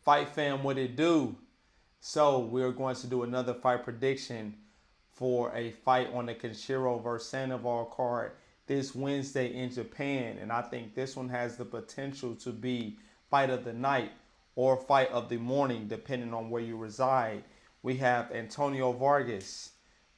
Fight fam, what it do? So we're going to do another fight prediction for a fight on the Kenshiro versus Sandoval card this Wednesday in Japan. And I think this one has the potential to be fight of the night or fight of the morning, depending on where you reside. We have Antonio Vargas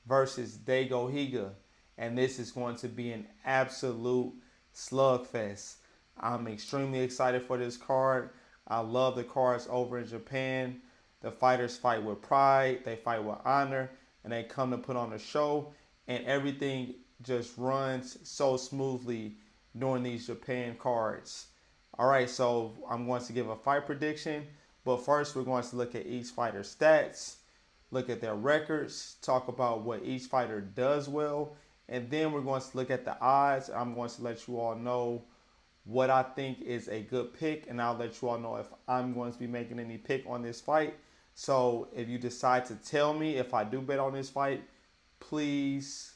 versus Daigo Higa. And this is going to be an absolute slugfest. I'm extremely excited for this card. I love the cards over in Japan. The fighters fight with pride, they fight with honor, and they come to put on a show. And everything just runs so smoothly during these Japan cards. All right, so I'm going to give a fight prediction. But first, we're going to look at each fighter's stats, look at their records, talk about what each fighter does well, and then we're going to look at the odds. I'm going to let you all know what I think is a good pick, and I'll let you all know if I'm going to be making any pick on this fight. So if you decide to tell me if I do bet on this fight, please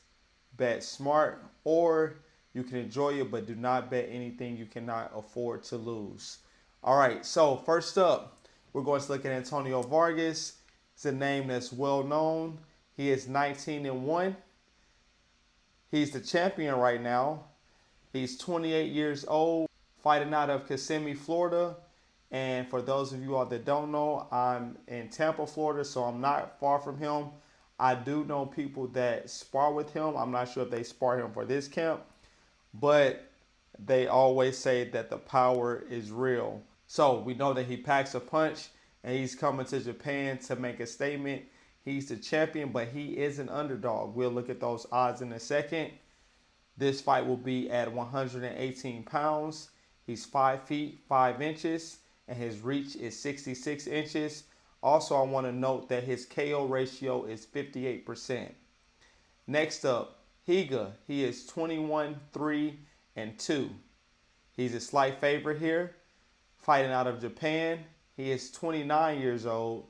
bet smart, or you can enjoy it, but do not bet anything you cannot afford to lose. All right, so first up, we're going to look at Antonio Vargas. It's a name that's well known. He is 19-1. He's the champion right now. He's 28 years old, fighting out of Kissimmee, Florida. And for those of you all that don't know, I'm in Tampa, Florida, so I'm not far from him. I do know people that spar with him. I'm not sure if they spar him for this camp, but they always say that the power is real. So we know that he packs a punch, and he's coming to Japan to make a statement. He's the champion, but he is an underdog. We'll look at those odds in a second. This fight will be at 118 pounds. He's 5 feet 5 inches, and his reach is 66 inches. Also, I want to note that his KO ratio is 58%. Next up, Higa. He is 21-3-2. He's a slight favorite here, fighting out of Japan. He is 29 years old,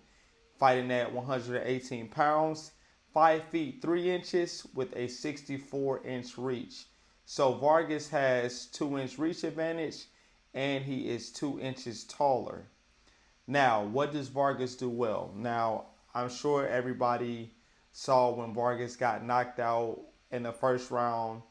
fighting at 118 pounds, 5 feet 3 inches with a 64-inch reach. So Vargas has 2-inch reach advantage, and he is 2 inches taller. Now, what does Vargas do well? Now, I'm sure everybody saw when Vargas got knocked out in the first round,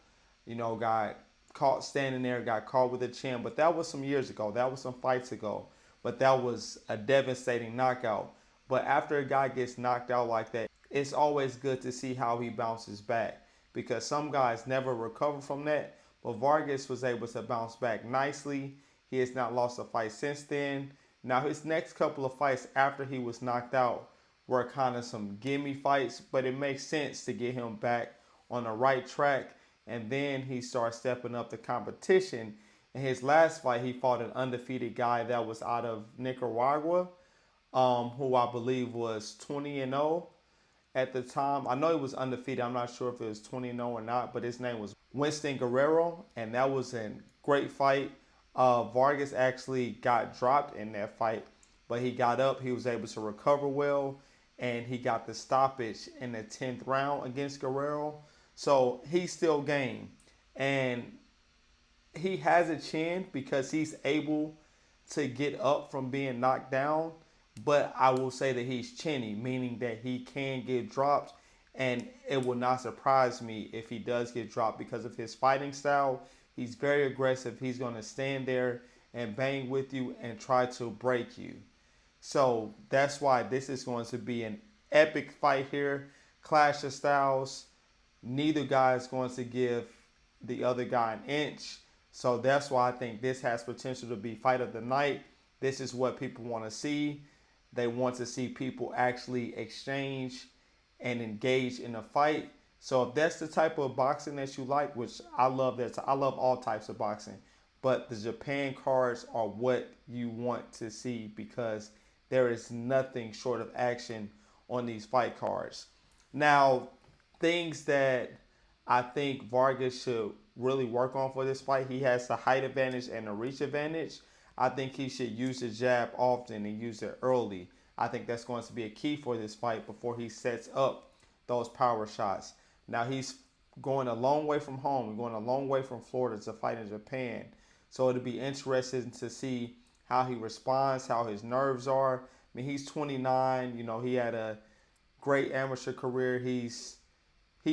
got caught standing there, got caught with a chin. But that was some years ago. That was some fights ago. But that was a devastating knockout. But after a guy gets knocked out like that, it's always good to see how he bounces back, because some guys never recover from that. But Vargas was able to bounce back nicely. He has not lost a fight since then. Now, his next couple of fights after he was knocked out were kind of some gimme fights, but it makes sense to get him back on the right track. And then he starts stepping up the competition. In his last fight, he fought an undefeated guy that was out of Nicaragua, who I believe was 20-0 at the time. I know he was undefeated. I'm not sure if it was 20-0 or not, but his name was Winston Guerrero, and that was a great fight. Vargas actually got dropped in that fight, but he got up. He was able to recover well, and he got the stoppage in the 10th round against Guerrero. So he's still game, and he has a chin because he's able to get up from being knocked down. But I will say that he's chinny, meaning that he can get dropped, and it will not surprise me if he does get dropped because of his fighting style. He's very aggressive. He's going to stand there and bang with you and try to break you. So that's why this is going to be an epic fight here. Clash of styles. Neither guy is going to give the other guy an inch. So that's why I think this has potential to be fight of the night. This is what people want to see. They want to see people actually exchange and engage in a fight. So if that's the type of boxing that you like, which I love, I love all types of boxing, but the Japan cards are what you want to see, because there is nothing short of action on these fight cards. Now, things that I think Vargas should really work on for this fight: he has the height advantage and the reach advantage. I think he should use the jab often and use it early. I think that's going to be a key for this fight before he sets up those power shots. Now, he's going a long way from home, going a long way from Florida to fight in Japan. So it'll be interesting to see how he responds, how his nerves are. I mean, he's 29. You know, he had a great amateur career. He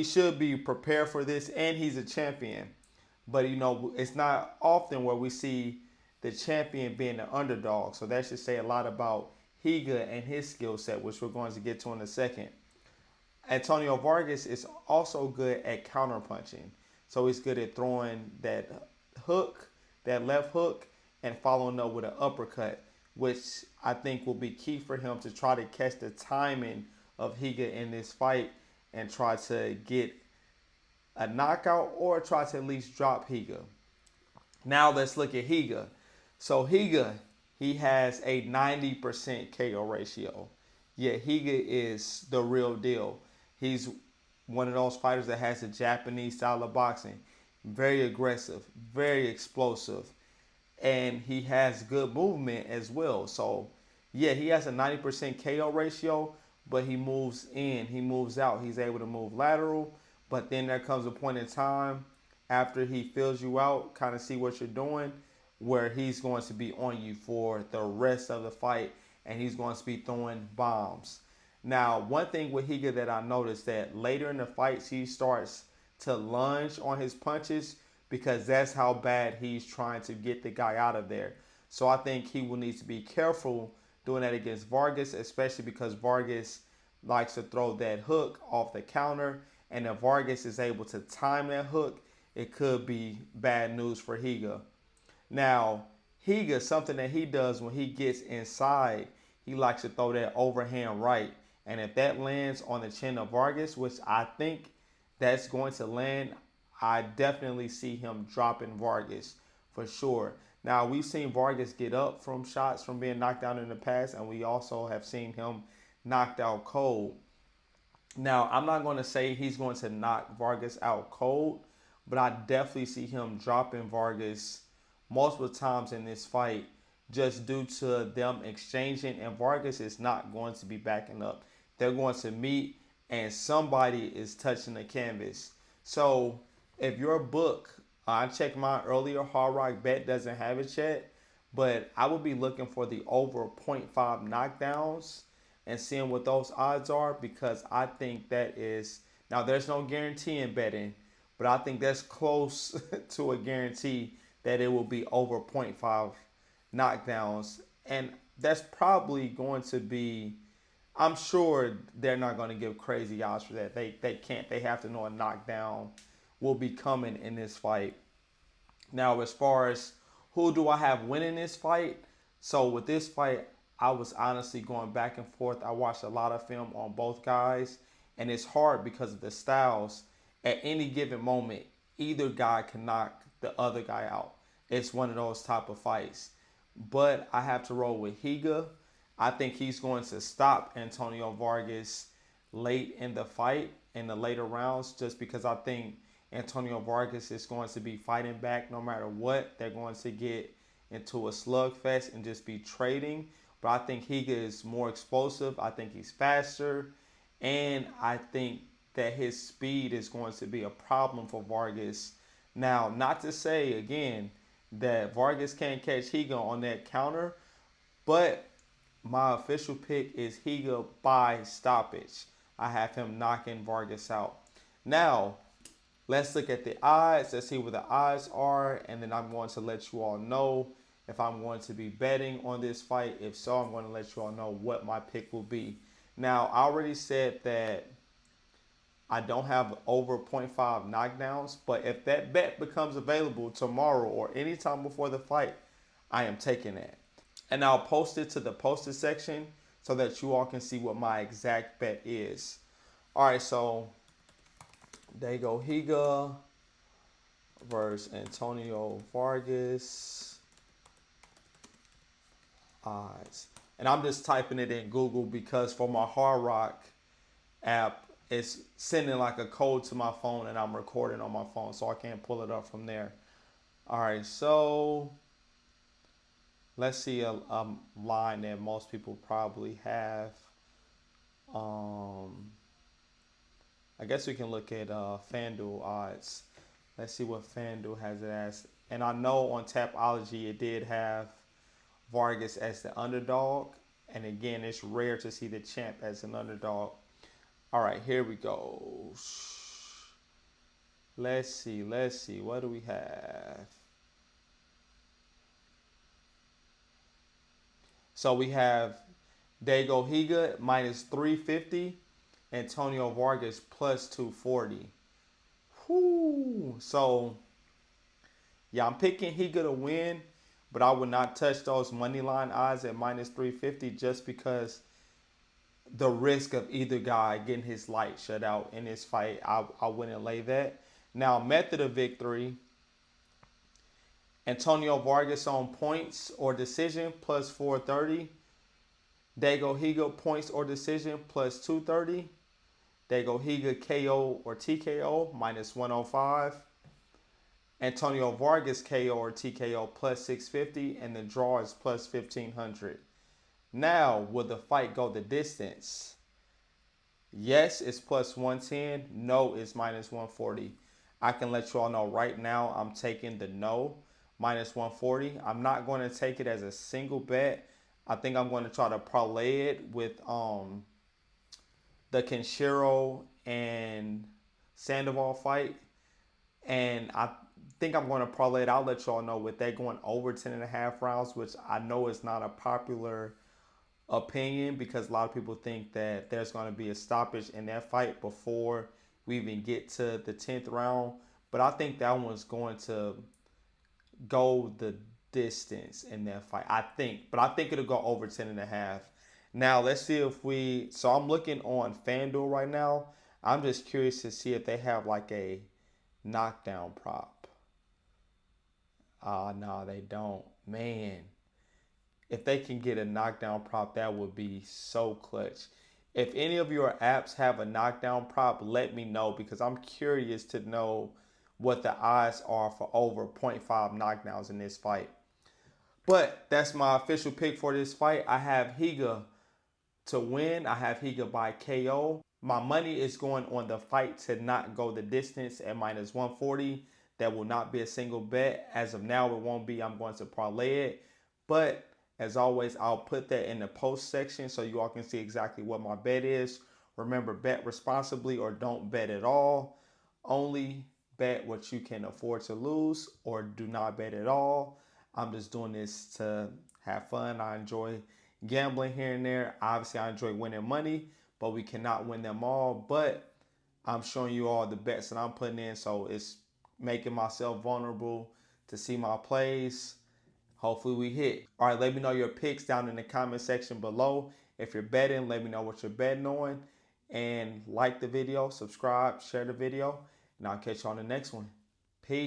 should be prepared for this, and he's a champion. But you know, it's not often where we see the champion being the underdog. So that should say a lot about Higa and his skill set, which we're going to get to in a second. Antonio Vargas is also good at counterpunching. So he's good at throwing that hook, that left hook, and following up with an uppercut, which I think will be key for him to try to catch the timing of Higa in this fight and try to get a knockout or try to at least drop Higa. Now let's look at Higa. So Higa, he has a 90% KO ratio. Yeah, Higa is the real deal. He's one of those fighters that has a Japanese style of boxing. Very aggressive, very explosive, and he has good movement as well. So, yeah, he has a 90% KO ratio, but he moves in, he moves out. He's able to move lateral, but then there comes a point in time after he fills you out, kind of see what you're doing, where he's going to be on you for the rest of the fight, and he's going to be throwing bombs. Now, one thing with Higa that I noticed that later in the fights he starts to lunge on his punches because that's how bad he's trying to get the guy out of there. So I think he will need to be careful doing that against Vargas, especially because Vargas likes to throw that hook off the counter. And if Vargas is able to time that hook, it could be bad news for Higa. Now, Higa, something that he does when he gets inside, he likes to throw that overhand right. And if that lands on the chin of Vargas, which I think that's going to land, I definitely see him dropping Vargas for sure. Now, we've seen Vargas get up from shots from being knocked out in the past, and we also have seen him knocked out cold. Now, I'm not going to say he's going to knock Vargas out cold, but I definitely see him dropping Vargas multiple times in this fight just due to them exchanging, and Vargas is not going to be backing up. They're going to meet, and somebody is touching the canvas. So, if your book, I checked my earlier Hard Rock bet doesn't have it yet, but I would be looking for the over zero point 0.5 knockdowns and seeing what those odds are because I think that is now there's no guarantee in betting, but I think that's close to a guarantee that it will be over zero point 0.5 knockdowns, and that's probably going to be. I'm sure they're not going to give crazy odds for that. They can't. They have to know a knockdown will be coming in this fight. Now, as far as who do I have winning this fight? So with this fight, I was honestly going back and forth. I watched a lot of film on both guys, and it's hard because of the styles. At any given moment, either guy can knock the other guy out. It's one of those type of fights. But I have to roll with Higa. I think he's going to stop Antonio Vargas late in the fight, in the later rounds, just because I think Antonio Vargas is going to be fighting back no matter what. They're going to get into a slugfest and just be trading. But I think Higa is more explosive. I think he's faster. And I think that his speed is going to be a problem for Vargas. Now, not to say, again, that Vargas can't catch Higa on that counter, but my official pick is Higa by stoppage. I have him knocking Vargas out. Now, let's look at the odds. Let's see what the odds are, and then I'm going to let you all know if I'm going to be betting on this fight. If so, I'm going to let you all know what my pick will be. Now, I already said that I don't have over zero point 0.5 knockdowns, but if that bet becomes available tomorrow or anytime before the fight, I am taking that. And I'll post it to the posted section so that you all can see what my exact bet is. All right, so Daigo Higa versus Antonio Vargas odds. And I'm just typing it in Google because for my Hard Rock app, it's sending like a code to my phone and I'm recording on my phone, so I can't pull it up from there. All right, so let's see a line that most people probably have. I guess we can look at FanDuel odds. Let's see what FanDuel has it as. And I know on Tapology it did have Vargas as the underdog. And again, it's rare to see the champ as an underdog. All right, here we go. Let's see. What do we have? So we have Daigo Higa minus 350, Antonio Vargas plus 240. Whoo! So, yeah, I'm picking Higa to win, but I would not touch those money line odds at minus 350 just because the risk of either guy getting his light shut out in this fight, I wouldn't lay that. Now, method of victory, Antonio Vargas on points or decision plus 430. Daigo Higa points or decision plus 230. Daigo Higa KO or TKO minus 105. Antonio Vargas KO or TKO plus 650. And the draw is plus 1500. Now, will the fight go the distance? Yes, it's plus 110. No, it's minus 140. I can let you all know right now I'm taking the no minus 140. I'm not going to take it as a single bet. I think I'm going to try to parlay it with the Kenshiro and Sandoval fight. And I think I'm going to parlay it. I'll let y'all know with that going over 10.5 rounds, which I know is not a popular opinion because a lot of people think that there's going to be a stoppage in that fight before we even get to the 10th round. But I think that one's going to go the distance in that fight. I think it'll go over 10.5. Now let's see if so I'm looking on FanDuel right now. I'm just curious to see if they have like a knockdown prop. No, they don't. Man, if they can get a knockdown prop, that would be so clutch. If any of your apps have a knockdown prop, let me know because I'm curious to know what the odds are for over 0.5 knockdowns in this fight. But that's my official pick for this fight. I have Higa to win. I have Higa by KO. My money is going on the fight to not go the distance at minus 140. That will not be a single bet. As of now, it won't be. I'm going to parlay it. But as always, I'll put that in the post section so you all can see exactly what my bet is. Remember, bet responsibly or don't bet at all. Only bet what you can afford to lose or do not bet at all. I'm just doing this to have fun. I enjoy gambling here and there. Obviously, I enjoy winning money, but we cannot win them all. But I'm showing you all the bets that I'm putting in, so it's making myself vulnerable to see my plays. Hopefully we hit. All right, let me know your picks down in the comment section below. If you're betting, let me know what you're betting on. And like the video, subscribe, share the video, and I'll catch you on the next one.